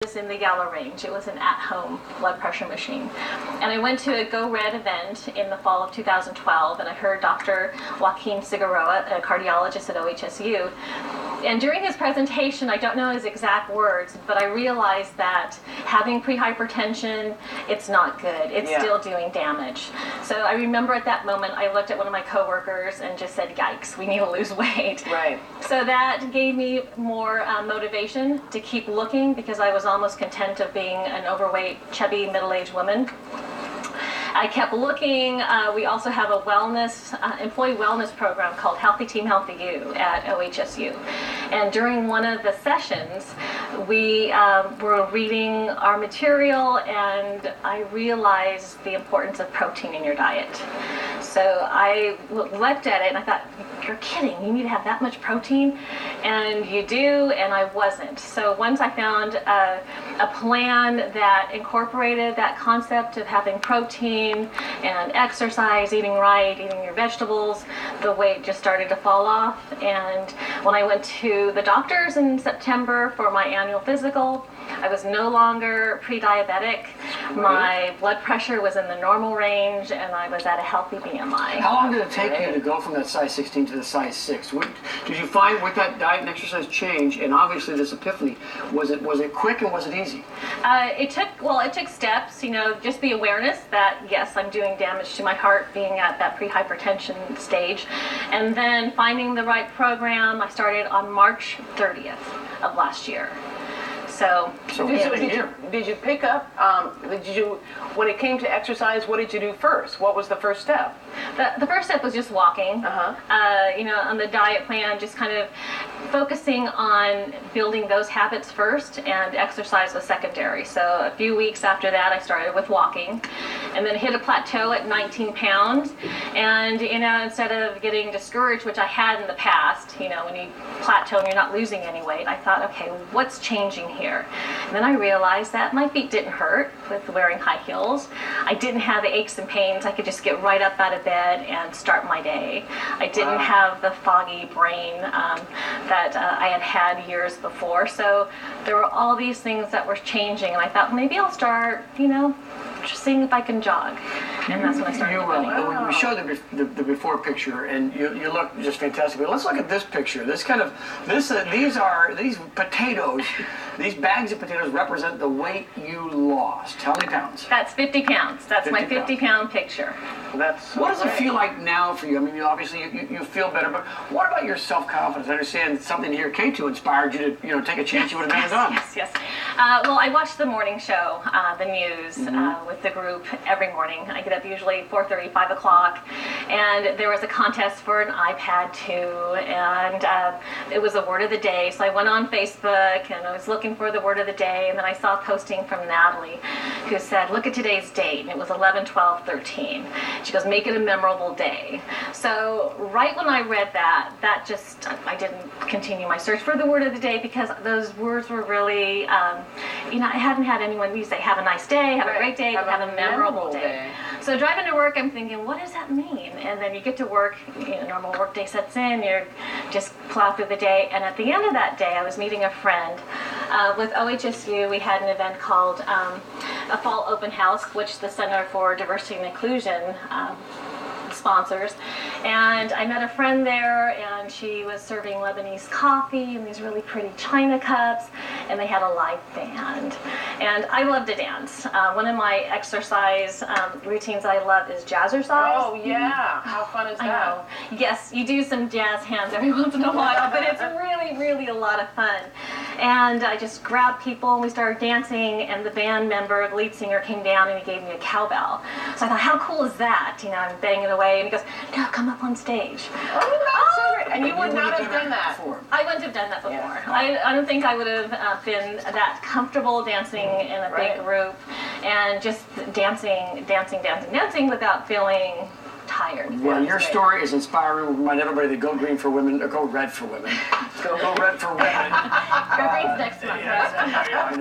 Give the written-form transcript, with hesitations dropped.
Was in the Gallo range. It was an at-home blood pressure machine. And I went to a Go Red event in the fall of 2012, and I heard Dr. Joaquin Figueroa, a cardiologist at OHSU. And during his presentation, I don't know his exact words, but I realized that having prehypertension, it's not good. It's still doing damage. So I remember at that moment, I looked at one of my coworkers and just said, yikes, we need to lose weight. Right. So that gave me more motivation to keep looking, because I was almost content of being an overweight, chubby, middle-aged woman. I kept looking. We also have a wellness, employee wellness program called Healthy Team, Healthy You at OHSU. And during one of the sessions, we were reading our material, and I realized the importance of protein in your diet. So I looked at it and I thought, you're kidding, you need to have that much protein? And you do, and I wasn't. So once I found a plan that incorporated that concept of having protein and exercise, eating right, eating your vegetables, the weight just started to fall off. And when I went to the doctors in September for my annual physical, I was no longer pre-diabetic. My blood pressure was in the normal range, and I was at a healthy BMI. How long did it take you to go from that size 16 to the size 6? Did you find with that diet and exercise change, and obviously this epiphany, was it quick and was it easy? It took steps, just the awareness that, yes, I'm doing damage to my heart being at that pre-hypertension stage. And then finding the right program. I started on March 30th of last year. So did you pick up, when it came to exercise, what did you do first? What was the first step? The first step was just walking. On the diet plan, just kind of focusing on building those habits first, and exercise was secondary. So a few weeks after that, I started with walking, and then hit a plateau at 19 pounds. And, instead of getting discouraged, which I had in the past, when you plateau and you're not losing any weight, I thought, okay, what's changing here? And then I realized that my feet didn't hurt with wearing high heels. I didn't have the aches and pains. I could just get right up out of bed and start my day. I didn't have the foggy brain that I had had years before. So there were all these things that were changing, and I thought, maybe I'll start, just seeing if I can jog. And that's when I started running. We showed the before picture, and you look just fantastic. But let's look at this picture. These potatoes. These bags of potatoes represent the weight you lost. How many pounds? That's 50 pounds. That's my 50-pound picture. What does it feel like now for you? I mean, obviously you feel better, but what about your self-confidence? I understand something here, K2, inspired you to take a chance you would have never done. Yes. Well, I watch the morning show, the news, with the group every morning. I get up usually 4:30, 5 o'clock, and there was a contest for an iPad 2, and it was a word of the day. So I went on Facebook, and I was looking for the word of the day, and then I saw a posting from Natalie who said, look at today's date, and it was 11/12/13. She goes, make it a memorable day. So right when I read that I didn't continue my search for the word of the day, because those words were really, I hadn't had anyone say, have a nice day, have a great day, but have a memorable day. So driving to work, I'm thinking, what does that mean? And then you get to work, normal work day sets in, you're just plow through the day. And at the end of that day, I was meeting a friend. With OHSU, we had an event called a Fall Open House, which the Center for Diversity and Inclusion sponsors. And I met a friend there, and she was serving Lebanese coffee in these really pretty china cups, and they had a live band. And I love to dance. One of my exercise routines I love is jazzercise. Oh yeah, how fun is that? I know. Yes, you do some jazz hands every once in a while, but it's really, really a lot of fun. And I just grabbed people, and we started dancing, and the band member, the lead singer, came down and he gave me a cowbell. So I thought, how cool is that? I'm banging away, and he goes, no, come up on stage. And you would not have done that before. I wouldn't have done that before. Yeah. I don't think I would have been that comfortable dancing in a big group, and just dancing without feeling tired. Well, your story is inspiring. Remind everybody to go green for women, or go red for women. Go red for women. Go green's next month. I know.